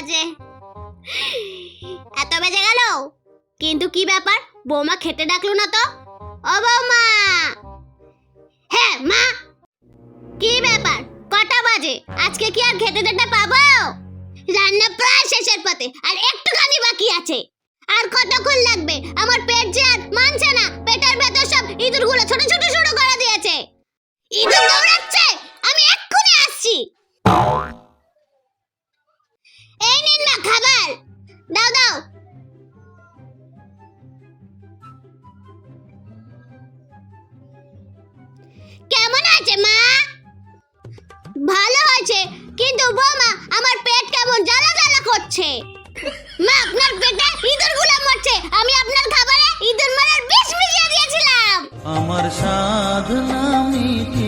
বাজে, এত বেজে গেল। কিন্তু কি ব্যাপার, বৌমা খেতে ডাকলো না তো? ও বৌমা! হ্যাঁ মা। কি ব্যাপার, কটা বাজে? আজকে কি আর খেতে দিতে পাবো? রান্না প্রায় শেষের পথে, আর একটুখানি বাকি আছে। আর কতক্ষণ লাগবে? আমার পেট যে আর মানছে না, পেটের ভেতর সব ইঁদুরগুলো ছোট ছোট শুরু করে দিয়েছে। ইঁদুর দৌড়াচ্ছে, আমি এক্ষুনি আসছি। এই নিন না খাবার, দাও দাও। কেমন আছে মা? ভালো হয়েছে, কিন্তু বৌমা আমার পেট কেমন জ্বালা জ্বালা করছে। মা, আপনার পেটে ইঁদুরগুলো মরছে, আমি আপনার খাবারে ইঁদুর মারার বিষ মিশিয়ে দিয়েছিলাম। আমার সাধনা মিটে